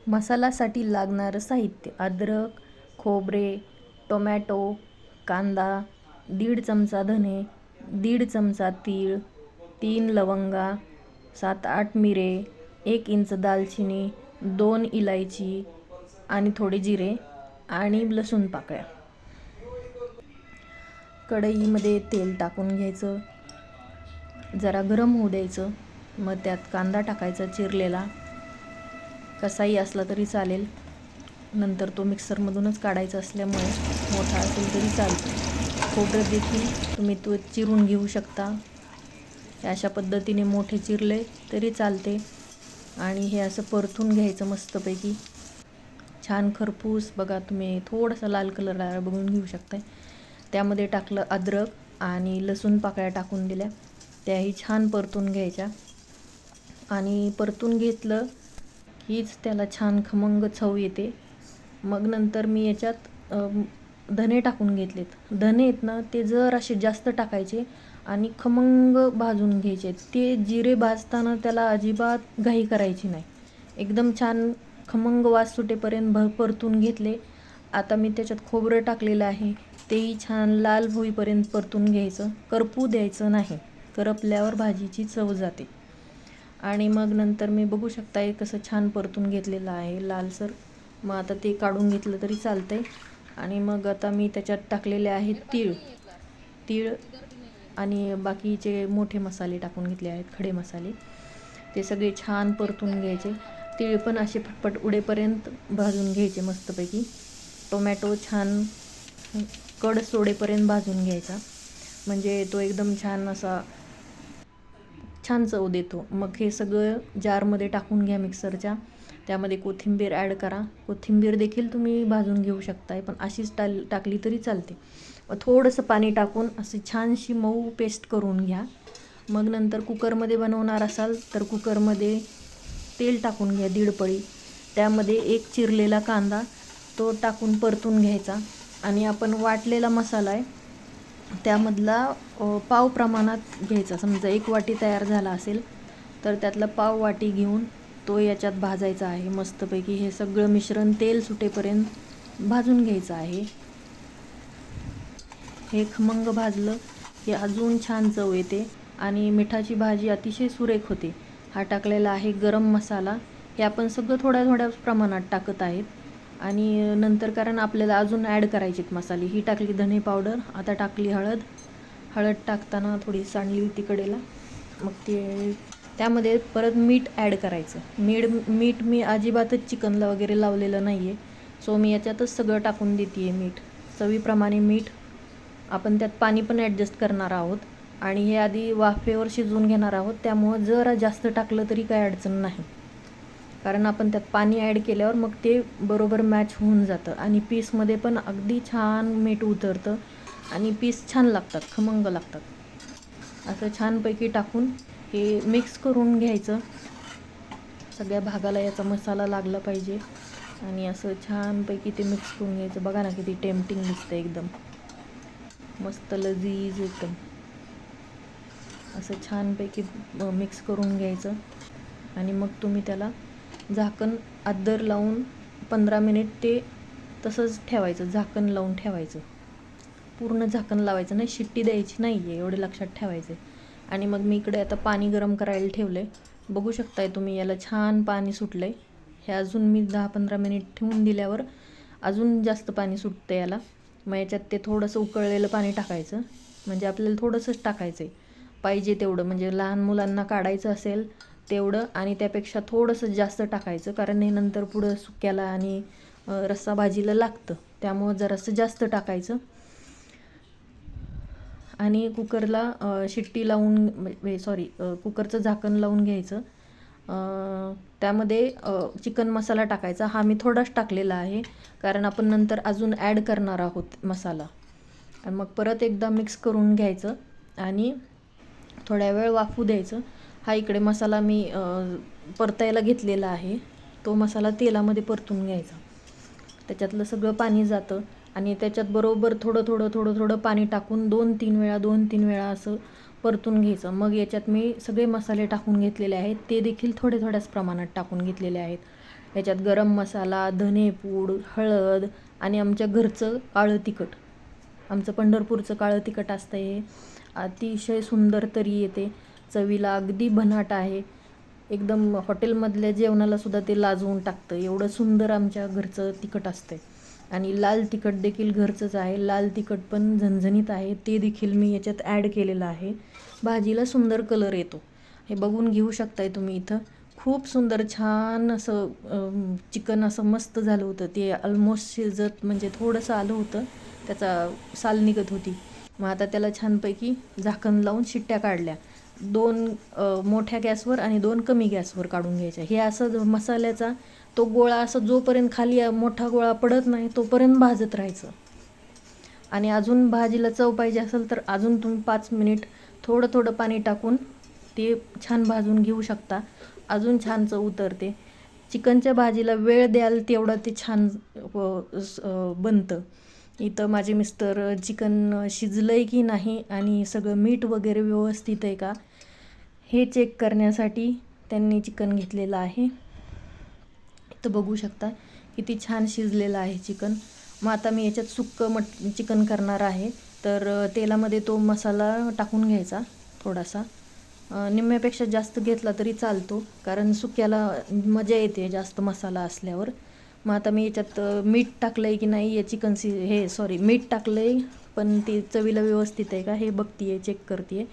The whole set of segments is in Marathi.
मसाल्यासाठी लागणारं साहित्य: अद्रक, खोबरे, टोमॅटो, कांदा, 1.5 चमचा धने, 1.5 चमचा तीळ, 3 लवंगा, 7-8 मिरे, 1 इंच दालचिनी, 2 इलायची आणि थोडे जिरे आणि लसूण पाकळ्या. कढईमध्ये तेल टाकून घ्यायचं, जरा गरम होऊ द्यायचं. मग त्यात कांदा टाकायचा चिरलेला, कसाही असला तरी चालेल. नंतर तो मिक्सरमधूनच काढायचा असल्यामुळे मोठा असेल तरी चालतो. खोबरं देखील तुम्ही तो चिरून घेऊ शकता. अशा पद्धतीने मोठे चिरले तरी चालते. आणि हे असं परतून घ्यायचं मस्तपैकी छान खरपूस. बघा तुम्ही थोडासा लाल कलर बघून घेऊ शकताय. त्यामध्ये टाकलं अद्रक आणि लसूण पाकळ्या टाकून दिल्या, त्याही छान परतून घ्यायच्या. आणि परतून घेतलं हीच त्याला छान खमंग चव येते. मग नंतर मी याच्यात धने टाकून घेतलेत. धने आहेत ना ते जर असे जास्त टाकायचे आणि खमंग भाजून घ्यायचे. ते जिरे भाजताना त्याला अजिबात घाई करायची नाही. एकदम छान खमंग वास सुटेपर्यंत परतून घेतले. आता मी त्याच्यात खोबरं टाकलेलं आहे, तेही छान लाल होईपर्यंत परतून घ्यायचं. करपू द्यायचं नाही, करपल्यावर भाजीची चव जाते. आणि मग नंतर मी बघू शकताय कसं छान परतून घेतलेलं आहे लालसर. मग आता ते काढून घेतलं तरी चालतंय. आणि मग आता मी त्याच्यात टाकलेले आहेत तीळ आणि बाकीचे मोठे मसाले टाकून घेतले आहेत, खडे मसाले. ते सगळे छान परतून घ्यायचे. तीळ पण असे फटफट उडेपर्यंत भाजून घ्यायचे मस्तपैकी. टोमॅटो छान कड सोडेपर्यंत भाजून घ्यायचा, म्हणजे तो एकदम छान असा छान चव देतो. मग हे सगळं जारमध्ये टाकून घ्या मिक्सरच्या. त्यामध्ये कोथिंबीर ॲड करा. कोथिंबीर देखील तुम्ही भाजून घेऊ शकताय, पण अशीच टाकली तरी चालते. थोडंसं पाणी टाकून अशी छानशी मऊ पेस्ट करून घ्या. मग नंतर कुकरमध्ये बनवणार असाल तर कुकरमध्ये तेल टाकून घ्या 1.5 पळी. त्यामध्ये 1 चिरलेला कांदा तो टाकून परतून घ्यायचा. आणि आपण वाटलेला मसाला आहे त्यामधला पाव प्रमाणात घ्यायचा. समजा 1 वाटी तयार झाला असेल तर त्यातला पाव वाटी घेऊन तो याच्यात भाजायचा आहे मस्तपैकी. हे सगळं मिश्रण तेल सुटेपर्यंत भाजून घ्यायचं आहे. हे खमंग भाजलं की अजून छान चव येते आणि मिठाची भाजी अतिशय सुरेख होते. हा टाकलेला आहे गरम मसाला. हे आपण सगळं थोड्या थोड्या प्रमाणात टाकत आहेत. आणि नंतर कारण आपल्याला अजून ॲड करायचेत मसाले. ही टाकली धने पावडर, आता टाकली हळद टाकताना थोडी सांडली होती कडेला. मग ते त्यामध्ये परत मीठ ॲड करायचं. मीठ मी अजिबातच चिकनला वगैरे लावलेलं नाही आहे, सो मी याच्यातच सगळं टाकून देते आहे मीठ. चवीप्रमाणे मीठ. आपण त्यात पाणी पण ॲडजस्ट करणार आहोत आणि हे आधी वाफेवर शिजवून घेणार आहोत, त्यामुळं जरा जास्त टाकलं तरी काही अडचण नाही. कारण आपण त्यात पाणी ॲड केल्यावर मग ते बरोबर मॅच होऊन जातं आणि पीसमध्ये पण अगदी छान मीठ उतरतं आणि पीस छान लागतात, खमंग लागतात. असं छानपैकी टाकून हे मिक्स करून घ्यायचं. सगळ्या भागाला याचा मसाला लागला पाहिजे आणि असं छानपैकी ते मिक्स करून घ्यायचं. बघा ना किती टेम्पटिंग दिसतं, एकदम मस्त लजीज एकदम. असं छानपैकी मिक्स करून घ्यायचं आणि मग तुम्ही त्याला झाकण अद्दर लावून 15 मिनिट ते तसंच ठेवायचं. झाकण लावून ठेवायचं, पूर्ण झाकण लावायचं नाही, शिट्टी द्यायची नाही आहे, एवढे लक्षात ठेवायचे. आणि मग मी इकडे आता पाणी गरम करायला ठेवलं आहे. बघू शकताय तुम्ही याला छान पाणी सुटलं आहे. हे अजून मी 10-15 मिनिट ठेवून दिल्यावर अजून जास्त पाणी सुटतं याला. मग याच्यात ते थोडंसं उकळलेलं पाणी टाकायचं, म्हणजे आपल्याला थोडंसंच टाकायचं आहे, पाहिजे तेवढं. म्हणजे लहान मुलांना काढायचं असेल तेवढं आणि त्यापेक्षा थोडंसं जास्त टाकायचं, कारण हे नंतर पुढं सुक्याला आणि रस्सा भाजीला लागतं, त्यामुळं जरासं जास्त टाकायचं. आणि कुकरला शिट्टी लावून कुकरचं झाकण लावून घ्यायचं. त्यामध्ये चिकन मसाला टाकायचा. हा मी थोडाच टाकलेला आहे, कारण आपण नंतर अजून ॲड करणार आहोत मसाला. आणि मग परत एकदा मिक्स करून घ्यायचं आणि थोड्या वेळ वाफू द्यायचं. हा इकडे मसाला मी परतायला घेतलेला आहे, तो मसाला तेलामध्ये परतून घ्यायचा. त्याच्यातलं सगळं पाणी जातं आणि त्याच्यात बरोबर थोडं पाणी टाकून 2-3 वेळा असं परतून घ्यायचं. मग याच्यात मी सगळे मसाले टाकून घेतलेले आहेत, ते देखील थोड्याच प्रमाणात टाकून घेतलेले आहेत. याच्यात गरम मसाला, धनेपूड, हळद आणि आमच्या घरचं काळं तिखट, आमचं पंढरपूरचं काळं तिखट असतं. हे अतिशय सुंदर तरी येते, चवीला अगदी भन्नाट आहे. एकदम हॉटेलमधल्या जेवणालासुद्धा ते लाजवून टाकतं, एवढं सुंदर आमच्या घरचं तिखट असतं. आणि लाल तिखट देखील घरचंच आहे. लाल तिखट पण झणझणीत आहे, ते देखील मी याच्यात ॲड केलेलं आहे. भाजीला सुंदर कलर येतो, हे बघून घेऊ शकताय तुम्ही. इथं खूप सुंदर छान असं चिकन असं मस्त झालं होतं. ते ऑलमोस्ट शिजत म्हणजे थोडंसं आलं होतं, त्याचा साल निघत होती. मग आता त्याला छानपैकी झाकण लावून शिट्ट्या काढल्या. 2 मोठ्या गॅसवर आणि 2 कमी गॅसवर काढून घ्यायच्या. हे असं मसाल्याचा तो गोळा असं जोपर्यंत खाली मोठा गोळा पडत नाही तोपर्यंत भाजत राहायचं. आणि अजून भाजीला चव पाहिजे असेल तर अजून तुम्ही 5 मिनिट थोडं थोडं पाणी टाकून ते छान भाजून घेऊ शकता, अजून छान चव उतरते. चिकनच्या भाजीला वेळ द्याल तेवढं ते छान बनतं. इथं माझे मिस्टर चिकन शिजलं आहे की नाही आणि सगळं मीठ वगैरे व्यवस्थित आहे का हे चेक करण्यासाठी त्यांनी चिकन घेतलेलं आहे. इथं बघू शकता किती छान शिजलेलं आहे चिकन. मग आता मी याच्यात सुक्कं चिकन करणार आहे. तर तेलामध्ये तो मसाला टाकून घ्यायचा थोडासा, निम्म्यापेक्षा जास्त घेतला तरी चालतो, कारण सुक्याला मजा येते जास्त मसाला असल्यावर. मग आता मी याच्यात मीठ टाकलं आहे की नाही या मीठ टाकलं आहे, पण ते चवीला व्यवस्थित आहे का हे बघते आहे, चेक करते आहे.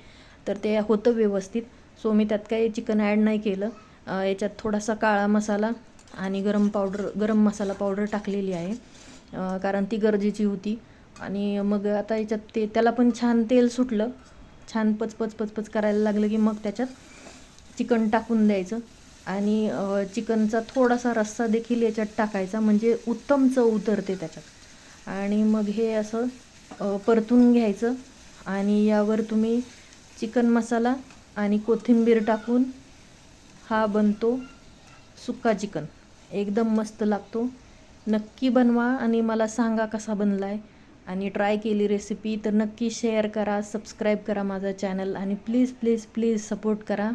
तर ते होतं व्यवस्थित. सो मी त्यात काही चिकन ॲड नाही केलं. याच्यात थोडासा काळा मसाला आणि गरम मसाला पावडर टाकलेली आहे, कारण ती गरजेची होती. आणि मग आता याच्यात त्याला पण छान तेल सुटलं, छान पचपच करायला लागलं की मग त्याच्यात चिकन टाकून द्यायचं. आणि चिकनचा थोडासा रस्सा देखील याच्यात टाकायचा, म्हणजे उत्तम चव उतरते त्याच्यात. आणि मग हे असं परतून घ्यायचं. आणि यावर तुम्ही चिकन मसाला आणि कोथिंबीर टाकून हा बनतो सुक्का चिकन. एकदम मस्त लागतो. नक्की बनवा आणि मला सांगा कसा बनला आहे. आणि ट्राय केली रेसिपी तर नक्की शेअर करा, सबस्क्राईब करा माझा चॅनल. आणि प्लीज प्लीज प्लीज सपोर्ट करा.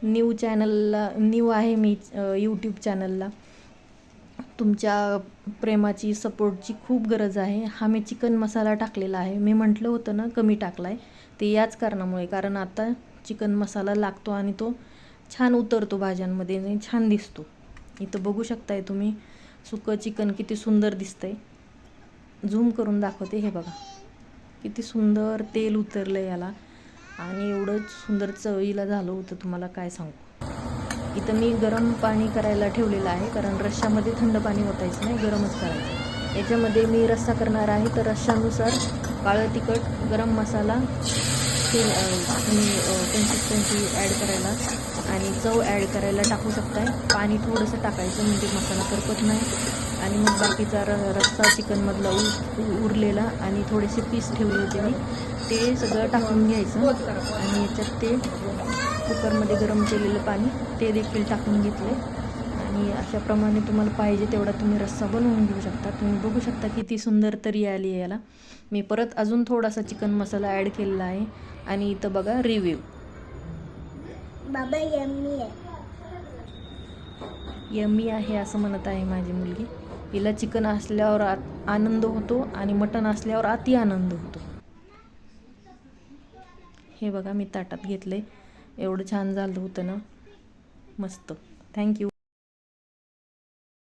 न्यू आहे मी यूट्यूब चॅनलला. तुमच्या प्रेमाची, सपोर्टची खूप गरज आहे. हा मी चिकन मसाला टाकलेला आहे, मी म्हटलं होतं ना कमी टाकला आहे, ते याच कारणामुळे, कारण आता चिकन मसाला लागतो आणि तो छान उतरतो भाज्यांमध्ये आणि छान दिसतो. इथं बघू शकताय तुम्ही सुकं चिकन किती सुंदर दिसतंय. झूम करून दाखवते, हे बघा किती सुंदर तेल उतरलं याला. आणि एवढं सुंदर चवीला झालं होतं तुम्हाला काय सांगू. इथं मी गरम पाणी करायला ठेवलेलं आहे, कारण रश्श्यामध्ये थंड पाणी ओतायचं नाही, गरमच करायचं. याच्यामध्ये मी रस्सा करणार आहे, तर रश्श्यानुसार काळं तिखट, गरम मसाला तुम्ही कन्सिस्टन्सी ॲड करायला आणि चव ॲड करायला टाकू शकताय. पाणी थोडंसं टाकायचं म्हणजे मसाला करपत नाही. आणि मग बाकीचा रस्सा चिकनमधला उरलेला आणि थोडेसे पीस ठेवले होते मी, ते सगळं टाकून घ्यायचं. आणि याच्यात ते कुकरमध्ये गरम केलेलं पाणी ते देखील टाकून घेतले. आणि अशाप्रमाणे तुम्हाला पाहिजे तेवढा तुम्ही रस्सा बनवून घेऊ शकता. तुम्ही बघू शकता किती सुंदर तरी आली आहे याला. मी परत अजून थोडासा चिकन मसाला ॲड केलेला आहे. आणि इथं बघा रिव्ह्यू. बाबा यम्मी आहे, यम्मी आहे असं म्हणत आहे माझी मुलगी. हिला चिकन असल्यावर आनंद होतो आणि मटण असल्यावर अति आनंद होतो. हे बघा मी ताटात घेतले, एवढं छान झालं होतं ना, मस्त. थँक्यू.